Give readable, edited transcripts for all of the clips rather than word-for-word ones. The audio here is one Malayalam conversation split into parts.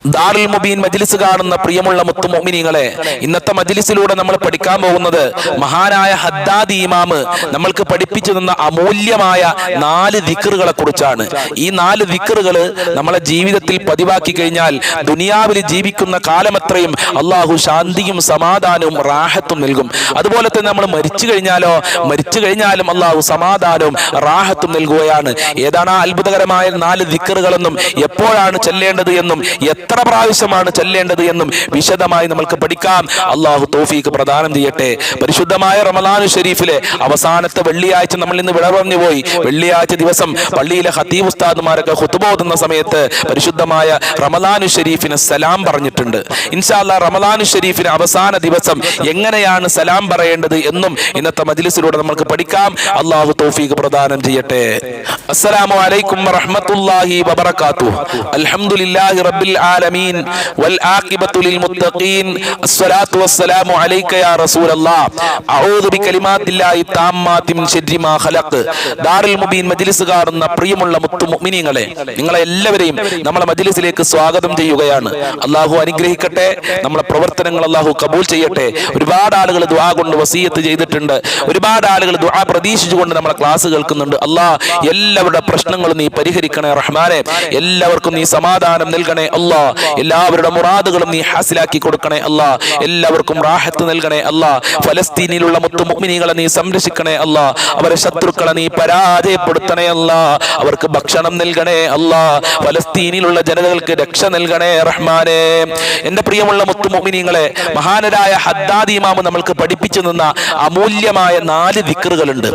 ദാറുൽ മുബീൻ മജ്ലിസ് കാണുന്ന പ്രിയമുള്ള മുത്തു മുഅ്മിനീങ്ങളെ, ഇന്നത്തെ മജ്ലിസിലൂടെ നമ്മൾ പഠിക്കാൻ പോകുന്നത് മഹാനായ ഹദ്ദാദി ഇമാം നമ്മൾക്ക് പഠിപ്പിച്ചു തന്ന അമൂല്യമായ 4 ദിക്റുകളെ കുറിച്ചാണ്. ഈ 4 ദിക്റുകൾ നമ്മളെ ജീവിതത്തിൽ പതിവാക്കി കഴിഞ്ഞാൽ ദുനിയാവിൽ ജീവിക്കുന്ന കാലമത്രയും അള്ളാഹു ശാന്തിയും സമാധാനവും റാഹത്തും നൽകും. അതുപോലെ തന്നെ നമ്മൾ മരിച്ചു കഴിഞ്ഞാലും അള്ളാഹു സമാധാനവും റാഹത്തും നൽകുകയാണ്. ഏതാണ് ആ അത്ഭുതകരമായ 4 ദിക്റുകളെന്നും എപ്പോഴാണ് ചൊല്ലേണ്ടത് എന്നും എത്ര പ്രാവശ്യമാണ് ചൊല്ലേണ്ടത് എന്നും വിശദമായി നമുക്ക് പഠിക്കാം. അള്ളാഹു തൗഫീഖ് പ്രദാനം ചെയ്യട്ടെ. പരിശുദ്ധമായ റമളാൻ ഷരീഫിലെ അവസാനത്തെ വെള്ളിയാഴ്ച നമ്മൾ ഇന്ന് വിട പറഞ്ഞു പോയി. വെള്ളിയാഴ്ച ദിവസം പള്ളിയിലെ ഖതീബ് ഉസ്താദുമാരൊക്കെ ഖുത്ബ ഓതുന്ന സമയത്ത് പരിശുദ്ധമായ റമളാൻ ഷരീഫിന് സലാം പറഞ്ഞിട്ടുണ്ട്. ഇൻഷാ അല്ലാഹ് റമളാൻ ഷരീഫിന് അവസാന ദിവസം എങ്ങനെയാണ് സലാം പറയേണ്ടത് എന്നും ഇന്നത്തെ മജ്ലിസിലൂടെ നമുക്ക് പഠിക്കാം. അള്ളാഹു തൗഫീഖ് പ്രദാനം ചെയ്യട്ടെ. അസ്സലാമു അലൈക്കും വറഹ്മത്തുള്ളാഹി വബറകാതുഹു. അൽഹംദുലില്ലാഹി റബ്ബിൽ ആലമീൻ വൽ ആഖിബത്തു ലിൽ മുത്തഖീൻ. അസ്സലാത്തു വസ്സലാമു അലൈക യാ റസൂലല്ലാഹ്. അഊദു ബികലിമാത്തില്ലാഹി താമ്മാതി മിൻ ശർരി മാ ഖലഖ്. ദാറുൽ മുബീൻ മജ്ലിസ് കാണുന്ന പ്രിയമുള്ള മുത്തു മുഅ്മിനീങ്ങളെ, നിങ്ങളെ എല്ലാവരെയും നമ്മളെ മജ്ലിസിലേക്ക് സ്വാഗതം ചെയ്യുകയാണ്. അല്ലാഹു അനുഗ്രഹിക്കട്ടെ. നമ്മളെ പ്രവർത്തനങ്ങൾ അല്ലാഹു കബൂൽ ചെയ്യട്ടെ. ഒരുപാട് ആളുകൾ ദുആ കൊണ്ട് വസിയത്ത് ചെയ്തിട്ടുണ്ട്. ഒരുപാട് ആളുകൾ ദുആ പ്രതീക്ഷിച്ചുകൊണ്ട് നമ്മളെ ക്ലാസ് കേൾക്കുന്നുണ്ട്. അല്ലാഹ് എല്ലാവരുടെ പ്രശ്നങ്ങളും നീ പരിഹരിക്കണേ റഹ്മാനെ. എല്ലാവർക്കും നീ സമാധാനം നൽകണേ അല്ലാഹ്. എല്ലാവരുടെ മുറാദുകളും നീ ഹാസിലാക്കി കൊടുക്കണേ അല്ലാഹ്. എല്ലാവർക്കും റാഹത്ത് നൽകണേ അല്ലാഹ്. ഫലസ്തീനിലുള്ള മുത്തു മുഅ്മിനീങ്ങളെ നീ സംരക്ഷിക്കണേ അല്ലാഹ്. അവരെ ശത്രുക്കളെ നീ പരാജയപ്പെടുത്തണേ അല്ലാഹ്. അവർക്ക് ഭക്ഷണം നൽകണേ അല്ലാഹ്. ഫലസ്തീനിലുള്ള ജനതകൾക്ക് രക്ഷ നൽകണേ റഹ്മാനെ. എന്റെ പ്രിയമുള്ള മുത്തു മുഅ്മിനീങ്ങളെ, മഹാനരായ ഹദ്ദാദി ഇമാം നമ്മൾക്ക് പഠിപ്പിച്ചു തന്ന അമൂല്യമായ 4 ദിക്റുകളുണ്ട്.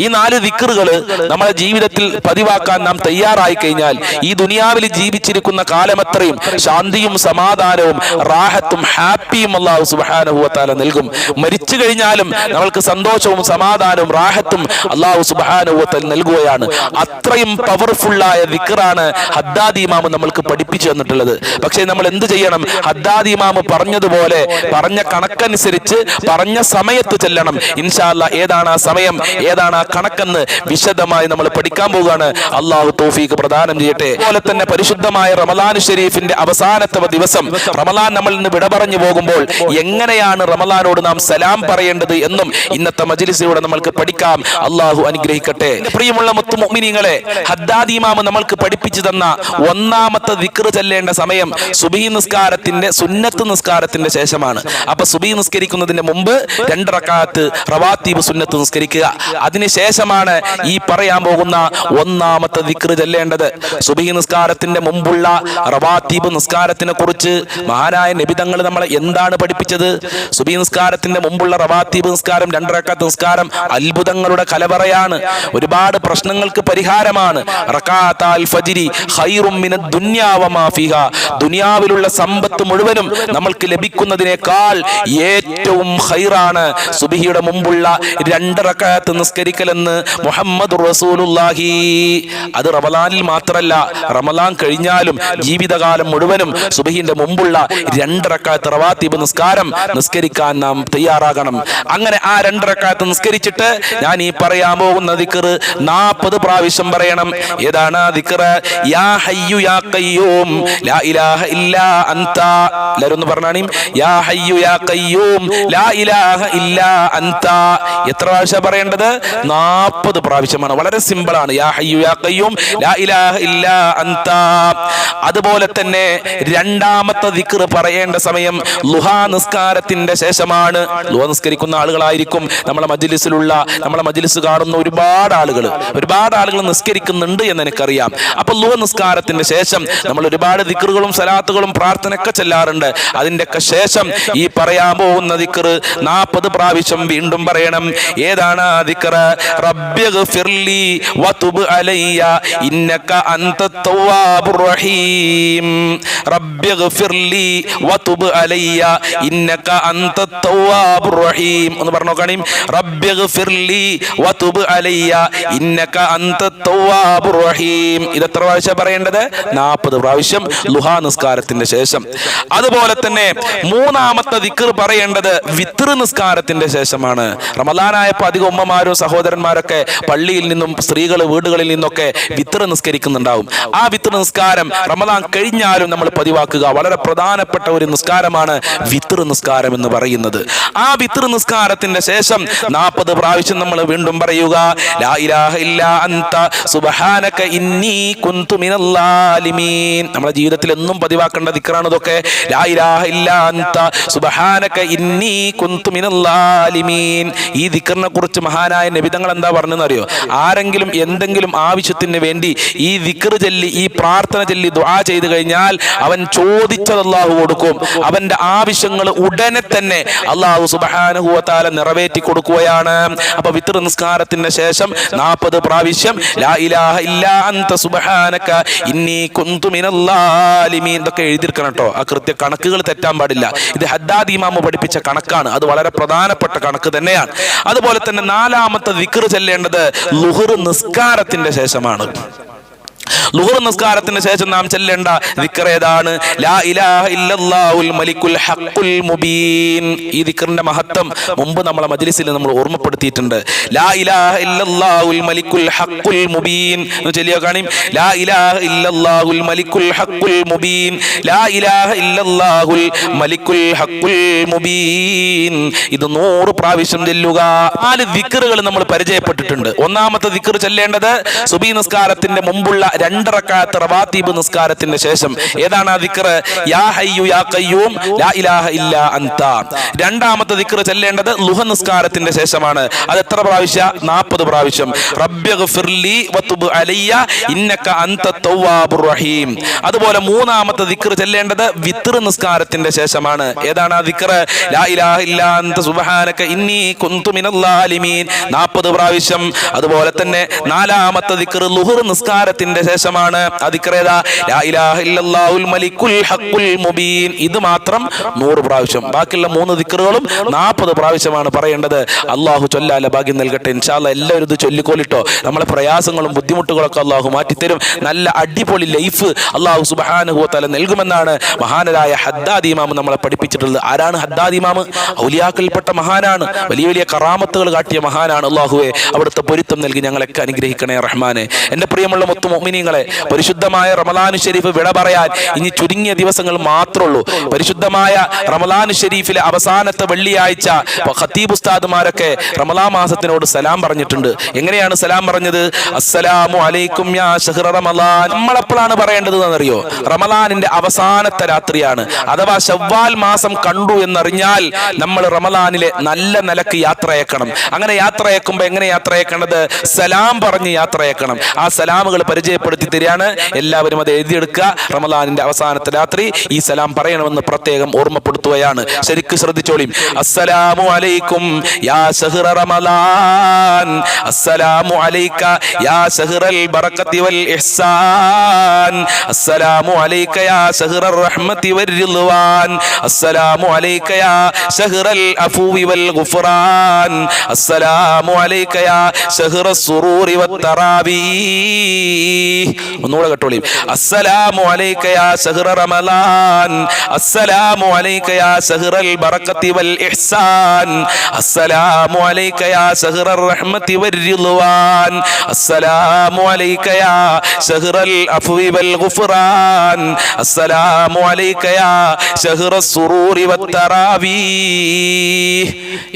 ഈ 4 ദിക്റുകൾ നമ്മുടെ ജീവിതത്തിൽ പതിവാക്കാൻ നാം തയ്യാറായി കഴിഞ്ഞാൽ ഈ ദുനിയാവിൽ ജീവിച്ചിരിക്കുന്ന കാലമത്രയും ശാന്തിയും സമാധാനവും റാഹത്തും ഹാപ്പിയും അല്ലാഹു സുബ്ഹാനഹു വ തആല നൽകും. മരിച്ചു കഴിഞ്ഞാലും നമ്മൾക്ക് സന്തോഷവും സമാധാനവും റാഹത്തും അല്ലാഹു സുബ്ഹാനഹു വ തആല നൽകുകയാണ്. അത്രയും പവർഫുള്ളായ ദിക്റാണ് ഹദ്ദാദി ഇമാം നമ്മൾക്ക് പഠിപ്പിച്ചു തന്നിട്ടുള്ളത്. പക്ഷേ നമ്മൾ എന്ത് ചെയ്യണം? ഹദ്ദാദി ഇമാം പറഞ്ഞതുപോലെ പറഞ്ഞ കണക്കനുസരിച്ച് പറഞ്ഞ സമയത്ത് ചെല്ലണം. ഇൻഷാ അല്ലാഹ് ഏതാണ് ആ സമയം, ഏതാണ് ആ കണക്കെന്ന് വിശദമായി നമ്മൾ പഠിക്കാൻ പോവുകയാണ്. അല്ലാഹു തൗഫീഖ് പ്രദാനം ചെയ്യട്ടെ. അതുപോലെ തന്നെ പരിശുദ്ധമായ റമളാൻ ഷരീഫിന്റെ അവസാനത്തെ ദിവസം റമളാൻ നമ്മൾ ഇന്ന് വിട പറഞ്ഞു പോകുമ്പോൾ എങ്ങനെയാണ് റമളാനോട് നാം സലാം പറയേണ്ടത് എന്നും ഇന്നത്തെ മജ്ലിസിലൂടെ നമ്മൾക്ക് പഠിക്കാം. അല്ലാഹു അനുഗ്രഹിക്കട്ടെ. പ്രിയമുള്ള മുത്തു മുഅ്മിനീങ്ങളെ, ഹദ്ദാദി ഇമാം നമ്മൾക്ക് പഠിപ്പിച്ചു തന്ന ഒന്നാമത്തെ ദിക്ർ ചൊല്ലേണ്ട സമയം സുബ്ഹി നിസ്കാരത്തിന്റെ സുന്നത്ത് നിസ്കാരത്തിന്റെ ശേഷമാണ്. അപ്പൊ സുബ്ഹി നിസ്കരിക്കുന്നതിന് മുമ്പ് 2 റക്അത്ത് റവാത്തീബ് സുന്നത്ത് നിസ്കരിക്കുക. അതിനുശേഷമാണ് ഈ പറയാൻ പോകുന്ന ഒന്നാമത്തെ ദിക്ർ ചൊല്ലേണ്ടത്. സുബ്ഹി നിസ്കാരത്തിന്റെ മുമ്പുള്ള റവാത്തീബ് നിസ്കാരത്തിനെ കുറിച്ച് മഹാനായ നബി തങ്ങൾ നമ്മളെ എന്താണ് പഠിപ്പിച്ചത്? സുബ്ഹി നിസ്കാരത്തിന്റെ മുമ്പുള്ള റവാത്തീബ് നിസ്കാരം 2 റക്അത്ത് നിസ്കാരം അത്ഭുതങ്ങളുടെ കലവറയാണ്. ഒരുപാട് പ്രശ്നങ്ങൾക്ക് പരിഹാരമാണ്. റക്അത്താൽ ഫജ്രി ഖൈറും മിനദ് ദുനിയാ വമാ ഫിഹാ. ദുനിയാവിലുള്ള സമ്പത്ത് മുഴുവനും നമ്മൾക്ക് ലഭിക്കുന്നതിനേക്കാൾ ഏറ്റവും ഖൈറാണ് സുബ്ഹിയുടെ മുമ്പുള്ള 2 റക്അത്ത് നിസ്കരിക്കലെന്ന് മുഹമ്മദുർ റസൂലുള്ളാഹി. അത് റമളാനിൽ മാത്രമല്ല, റമളാൻ കഴിഞ്ഞാലും ജീവിതകാലം മുഴുവനും സുബ്ഹിന്റെ മുമ്പുള്ള 2 റക്അത്ത് റവാത്തീബ് നിസ്കാരം നിസ്കരിക്കാൻ നാം തയ്യാറാകണം. അങ്ങനെ ആ 2 റക്അത്ത് നിസ്കരിച്ചിട്ട് ഞാൻ ഈ പറയാൻ പോകുന്ന ദിക്ർ 40 പ്രാവശ്യം പറയണം. ഏതാണ് ആ ദിക്ർ? യാ ഹയ്യു യാ ഖയ്യൂം ലാ ഇലാഹ ഇല്ലാ അൻത. എല്ലാവരും ഒന്ന് പറഞ്ഞാണി. യാ ഹയ്യു യാ ഖയ്യൂം ലാ ഇലാഹ ഇല്ലാ അൻത. എത്ര പ്രാവശ്യം പറയേണ്ടത്? 40 പ്രാവശ്യമാണ്. വളരെ സിമ്പിൾ ആണ്. യാ ഹയ്യു യാ ഖയ്യൂം ലാ ഇലാഹ ഇല്ലാ അൻത. അതുപോലെ തന്നെ രണ്ടാമത്തെ ദിക്ർ പറയേണ്ട സമയം ളുഹാ നിസ്കാരത്തിന്റെ ശേഷമാണ്. ളുഹാ നിസ്കരിക്കുന്ന ആളുകളായിരിക്കും നമ്മളെ മജ്ലിസ് കാണുന്ന ഒരുപാട് ആളുകൾ നിസ്കരിക്കുന്നുണ്ട് എന്ന് എനിക്കറിയാം. അപ്പൊ ളുഹാ നിസ്കാരത്തിന്റെ ശേഷം നമ്മൾ ഒരുപാട് ദിക്റുകളും സലാത്തുകളും പ്രാർത്ഥനയൊക്കെ ചെല്ലാറുണ്ട്. അതിന്റെയൊക്കെ ശേഷം ഈ പറയാൻ പോകുന്ന ദിക്ർ 40 പ്രാവശ്യം വീണ്ടും പറയണം. ഏതാണ് ആ ദിക്ർ? റബ്ബിഗ്ഫിർലി വതുബ് അലയ്യ ഇന്നക അൻതത് തവ്വാബുർ റഹീം. റബ്ബിഗ്ഫിർലി വതുബ് അലയ്യ ഇന്നക അൻതത് തവ്വാബുർ റഹീം. ഒന്ന് പറഞ്ഞു നോക്കണേ. റബ്ബിഗ്ഫിർലി വതുബ് അലയ്യ ഇന്നക അൻതത് തവ്വാബുർ റഹീം. ഇത് എത്ര പ്രാവശ്യം പറയേണ്ടത്? 40 പ്രാവശ്യം ളുഹാ നിസ്കാരത്തിന്റെ ശേഷം. അതുപോലെ തന്നെ മൂന്നാമത്തെ ദിക്ർ പറയേണ്ടത് വിത്ർ നിസ്കാരത്തിന്റെ ശേഷമാണ്. റമളാനായപ്പോൾ അധികം ഉമ്മമാരും സഹോദരന്മാരൊക്കെ പള്ളിയിൽ നിന്നും സ്ത്രീകൾ വീടുകളിൽ നിന്നൊക്കെ വിത്ർ നിസ്കരിക്കുന്നുണ്ടാവും. ആ വിത്ർ നിസ്കാരം റമളാൻ കഴിഞ്ഞാലും നമ്മൾ പതിവാക്കുക. വളരെ പ്രധാനപ്പെട്ട ഒരു നിസ്കാരമാണ് വിത്ർ നിസ്കാരം എന്ന് പറയുന്നത്. ആ വിത്ർ നിസ്കാരത്തിന്റെ ശേഷം 40 പ്രാവശ്യം നമ്മൾ വീണ്ടും പറയുക, ലാ ഇലാഹ ഇല്ലാ അൻത സുബ്ഹാനക ഇന്നി കുന്തു മിനൽ ളാലിമീൻ. നമ്മുടെ ജീവിതത്തിൽ എന്നും പതിവാക്കേണ്ട ദിക്റാണ് ഇതൊക്കെ. ലാ ഇലാഹ ഇല്ലാ അൻത സുബ്ഹാനക ഇന്നി കുന്തു മിനൽ ളാലിമീൻ. ഈ ദിക്റിനെ കുറിച്ച് മഹാനായ നബി തങ്ങൾ എന്താ പറഞ്ഞെന്ന് അറിയോ? ആരെങ്കിലും എന്തെങ്കിലും ആവശ്യത്തിന് വേണ്ടി ഈ ദിക്ർ ചൊല്ലി, ഈ പ്രാർത്ഥന ചൊല്ലി ദുആ ചെയ്തു കഴിഞ്ഞാൽ അവൻ ചോദിച്ചത് അല്ലാഹു കൊടുക്കും. അവന്റെ ആവശ്യങ്ങൾ ഉടനെ തന്നെ അല്ലാഹു സുബ്ഹാനഹു വ തആല നിറവേറ്റി കൊടുക്കുകയാണ്. അപ്പൊ വിത്ർ നിസ്കാരത്തിന്റെ ശേഷം 40 പ്രാവശ്യം ലാ ഇലാഹ ഇല്ലാ അൻത സുബ്ഹാനക ഇന്നി കുന്തു മിനൽ ളാലിമീൻ ഇതൊക്കെ എഴുതിയിരിക്കണം കേട്ടോ. ആ കൃത്യ കണക്കുകൾ തെറ്റാൻ പാടില്ല. ഇത് ഹദ്ദാദ് ഇമാം പഠിപ്പിച്ച കണക്കാണ്. അത് വളരെ പ്രധാനപ്പെട്ട കണക്ക് തന്നെയാണ്. അതുപോലെ തന്നെ 4ാമത്തെ ദിക്ർ ചൊല്ലേണ്ടത് ളുഹർ നിസ്കാരത്തിന്റെ ശേഷമാണ്. ളുഹർ നിസ്കാരത്തിന് ശേഷം നാം ചൊല്ലേണ്ട ദിക്ർ ഏതാണ്? ലാ ഇലാഹ ഇല്ലല്ലാഹുൽ മലിക്കുൽ ഹഖുൽ മുബീൻ. ഈ ദിക്റിന്റെ മഹത്വം മുമ്പ് നമ്മളെ മജ്ലിസിൽ നമ്മൾ ഓർമ്മപ്പെടുത്തിയിട്ടുണ്ട്. ലാ ഇലാഹ ഇല്ലല്ലാഹുൽ മലിക്കുൽ ഹഖുൽ മുബീൻ എന്ന് ചൊല്ലിയോ കാണും. ലാ ഇലാഹ ഇല്ലല്ലാഹുൽ മലിക്കുൽ ഹഖുൽ മുബീൻ, ലാ ഇലാഹ ഇല്ലല്ലാഹുൽ മലിക്കുൽ ഹഖുൽ മുബീൻ. ഇത് 100 പ്രാവശ്യം ചൊല്ലുക. 4 ദിക്റുകൾ നമ്മൾ പരിചയപ്പെട്ടിട്ടുണ്ട്. 1ാമത്തെ ദിക്ർ ചൊല്ലേണ്ടത് സുബഹി നിസ്കാരത്തിന്റെ മുമ്പുള്ള 2 റക്അത്ത് റവാതീബ് നിസ്കാരത്തിന്റെ ശേഷം. ഏതാണ് ആ ദിക്ർ? യാ ഹയ്യു യാ ഖയ്യൂം ലാ ഇലാഹ ഇല്ലാ അൻത. 2ാമത്തെ ദിക്ർ ചൊല്ലേണ്ടത് ളുഹ നിസ്കാരത്തിന്റെ ശേഷമാണ്. അത് എത്ര പ്രാവശ്യം? 40 പ്രാവശ്യം. റബ്ബിഗ്ഫിർലി വതുബ് അലയ്യ ഇന്നക അൻത തവ്വാബുർ റഹീം. അതുപോലെ 3ാമത്തെ ദിക്ർ ചൊല്ലേണ്ടത് വിത്ർ നിസ്കാരത്തിന്റെ ശേഷമാണ്. ഏതാണ് ആ ദിക്ർ? ലാ ഇലാഹ ഇല്ലാ അൻത സുബ്ഹാനക ഇന്നി കുന്തു മിനൽ ളാലിമീൻ 40 പ്രാവശ്യം. അതുപോലെ തന്നെ 4ാമത്തെ ദിക്ർ ളുഹർ നിസ്കാരത്തിന്റെ ശേഷമാണ്. അതിക്രേതാ? ലാ ഇലാഹ ഇല്ലല്ലാഹുൽ മലിക്കുൽ ഹഖുൽ മുബീൻ. ഇത് മാത്രം 100 പ്രാവശ്യം. ബാക്കിയുള്ള 3 ദിക്റുകളും 40 പ്രാവശ്യമാണ് പറയേണ്ടത്. അല്ലാഹു ചൊല്ലാല ഭാഗ്യം നൽകട്ടെ. ഇൻഷാ അല്ലാഹ് എല്ലാവരും ഇത് ചൊല്ലിക്കോളിട്ടോ. നമ്മളെ പ്രയാസങ്ങളും ബുദ്ധിമുട്ടുകളൊക്കെ അല്ലാഹു മാറ്റിത്തരും. നല്ല അടിപൊളി ലൈഫ് അല്ലാഹു സുബ്ഹാനഹു വ തആല നൽകുമെന്നാണ് മഹാനായ ഹദ്ദാദ് ഇമാം നമ്മളെ പഠിപ്പിച്ചിട്ടുള്ളത്. ആരാണ് ഹദ്ദാദ് ഇമാം? ഔലിയാക്കളിൽപ്പെട്ട മഹാനാണ്. വലിയ വലിയ കറാമത്തുകൾ കാട്ടിയ മഹാനാണ്. അല്ലാഹുവേ അവിടുത്തെ പൊരുത്തം നൽകി ഞങ്ങളൊക്കെ അനുഗ്രഹിക്കണേ റഹ്മാനെ. എന്റെ പ്രിയമുള്ള മുത്തു മുഅ്മിനീങ്ങളെ, പരിശുദ്ധമായ റമളാൻ ശരീഫ് വിട പറയാൻ ഇനി ചുരുങ്ങിയ ദിവസങ്ങൾ മാത്രമുള്ളൂ. പരിശുദ്ധമായ റമളാൻ ശരീഫിലെ അവസാനത്തെ വെള്ളിയാഴ്ച ഖത്തീബ് ഉസ്താദുമാരൊക്കെ റമളാൻ മാസത്തിനോട് സലാം പറഞ്ഞിട്ടുണ്ട്. എങ്ങനെയാണ് സലാം പറഞ്ഞത്? അസ്സലാമു അലൈക്കും യാ ശഹ്റ റമളാൻ. നമ്മളെപ്പോഴാണ് പറയേണ്ടത് എന്നറിയോ? റമളാനിന്റെ അവസാനത്തെ രാത്രിയാണ്. അഥവാ ശവ്വാൽ മാസം കണ്ടു എന്നറിഞ്ഞാൽ നമ്മൾ റമളാനിലെ നല്ല നിലക്ക് യാത്രയേക്കണം. അങ്ങനെ യാത്രയേക്കുമ്പോൾ എങ്ങനെ യാത്രയേക്കേണ്ടത്? സലാം പറഞ്ഞ് യാത്രയേക്കണം. ആ സലാമുകൾ പരിചയപ്പെടുത്തി തരികയാണ്. എല്ലാവരും അത് എഴുതിയെടുക്കുക. റമളാനിന്റെ അവസാനത്തെ രാത്രി ഈ സലാം പറയണമെന്ന് പ്രത്യേകം ഓർമ്മപ്പെടുത്തുകയാണ്. ശരിക്കും ശ്രദ്ധിച്ചോളി. അസ്സലാമു അലൈക്കും യാ ശഹ്റ റമളാൻ, അസ്സലാമു അലൈക യാ ശഹ്റൽ ബറകതി വൽ ഇഹ്സാൻ, അസ്സലാമു അലൈക യാ ശഹ്റർ റഹ്മതി വർ റിദ്വാൻ, അസ്സലാമു അലൈക യാ ശഹ്റൽ അഫ്വി വൽ ഗുഫ്റാൻ, അസ്സലാമു അലൈക യാ ശഹ്റസ് സുറൂരി വത് തറാവീഹ്. ഒന്നുകൂടെ കേട്ടോളി. അസ്സലാമു അലൈക യാ ശഹ്റ റമളാൻ, അസ്സലാമു അലൈക യാ ശഹ്റൽ ബറകതി വൽ ഇഹ്സാൻ, അസ്സലാമു അലൈക യാ ശഹ്റർ റഹ്മതി വർ റിദ്വാൻ, അസ്സലാമു അലൈക യാ ശഹ്റൽ അഫ്വി വൽ ഗുഫ്റാൻ, അസ്സലാമു അലൈക യാ ശഹ്റസ് സുറൂരി വത് തറാവീഹ്.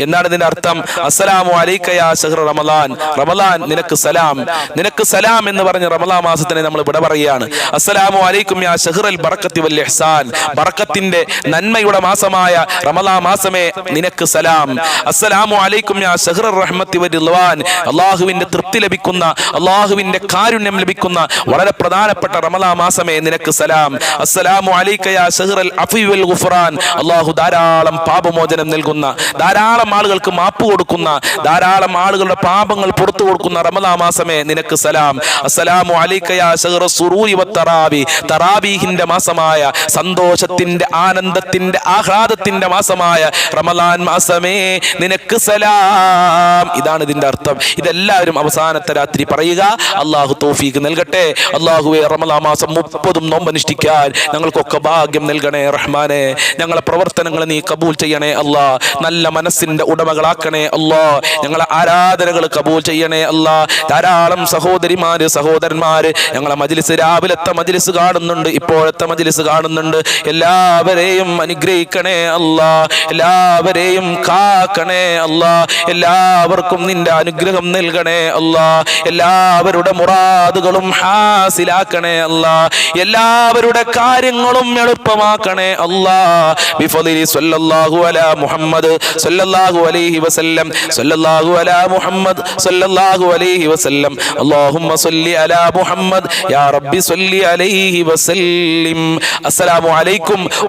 എന്താണ് ഇതിന്റെ അർത്ഥം? അസ്സലാമു അലൈക യാ ശഹ്റ റമളാൻ, റമളാൻ നിനക്ക് സലാം, നിനക്ക് സലാം എന്ന് പറഞ്ഞ് റമളാൻ മാസത്തിനെ നമ്മൾ വിട പറയുകയാണ്. അസ്സലാമു അലൈക്കും യാ ശഹ്റൽ ബറകതി വൽ ഇഹ്സാൻ, ബറക്കത്തിന്റെ നന്മയുടെ മാസമായ റമളാൻ മാസമേ നിനക്ക് സലാം. അസ്സലാമു അലൈക്കും യാ ശഹ്റർ റഹ്മതി വർ റിദ്വാൻ, അല്ലാഹുവിന്റെ തൃപ്തി ലഭിക്കുന്ന, അല്ലാഹുവിന്റെ കാരുണ്യം ലഭിക്കുന്ന വളരെ പ്രധാനപ്പെട്ട റമളാൻ മാസമേ നിനക്ക് സലാം. അസ്സലാമു അലൈക യാ ശഹ്റൽ അഫ്വി വൽ ഗുഫ്റാൻ, അല്ലാഹു ധാരാളം പാപമോചനം നൽകുന്ന, ധാരാളം ആളുകൾക്ക് മാപ്പ് കൊടുക്കുന്ന, ധാരാളം ആളുകളുടെ പാപങ്ങൾ പുറത്തു കൊടുക്കുന്ന റമളാൻ മാസമേ നിനക്ക് സലാം. അസ്സലാമു അലൈക യാ ശഹ്റസ് സുറൂരി വത് തറാവി, തറാവീഹിന്റെ മാസമായ സന്തോഷത്തിന്റെ, ആനന്ദത്തിന്റെ, ആഹ്ലാദത്തിന്റെ മാസമായ റമളാൻ മാസമേ നിനക്ക് സലാം. ഇതാണ് ഇതിന്റെ അർത്ഥം. ഇതെല്ലാവരും അവസാനത്തെ രാത്രി പറയുക. അല്ലാഹു തൗഫീഖ് നൽകട്ടെ. അല്ലാഹുവേ റമളാൻ മാസം 30 നോമ്പനുഷ്ഠിക്കാൻ ഞങ്ങൾക്കൊക്കെ ഭാഗ്യം നൽകണേ റഹ്മാനെ. ഞങ്ങളെ പ്രവർത്തനങ്ങൾ നീ കബൂൽ ചെയ്യണേ അല്ലാ. നല്ല മനസ്സ് മജ്‌ലിസിന്റെ ഉടമകളാക്കണേ അല്ലാ. ഞങ്ങളെ ആരാധനകൾ കബൂൽ ചെയ്യണേ അല്ലാ. ധാരാളം സഹോദരിമാര് സഹോദരന്മാര് ഞങ്ങളെ മജ്‌ലിസ്, രാവിലത്തെ മജ്‌ലിസ് കാണുന്നുണ്ട്, ഇപ്പോഴത്തെ മജ്‌ലിസ് കാണുന്നുണ്ട്. എല്ലാവരെയും അനുഗ്രഹിക്കണേ അല്ലാ, എല്ലാവരെയും കാക്കണേ അല്ലാ, എല്ലാവർക്കും നിന്റെ അനുഗ്രഹം നൽകണേ അല്ലാ, എല്ലാവരുടെ മുറാദുകളും ഹാസിലാക്കണേ അല്ലാ, എല്ലാവരുടെ കാര്യങ്ങളും എളുപ്പമാക്കണേ അല്ലാ. ബിഫളിലി സ്വല്ലല്ലാഹു അലാ മുഹമ്മദ് സ്വല്ലല്ലാഹു അലൈഹി വസല്ലം സ്വല്ലല്ലാഹു അലാ മുഹമ്മദ് സ്വല്ലല്ലാഹു അലൈഹി വസല്ലം. അല്ലാഹുമ്മ സ്വല്ലി അലാ മുഹമ്മദ് യാ റബ്ബി സ്വല്ലി അലൈഹി വസല്ലിം. അസ്സലാമു അലൈക്കും.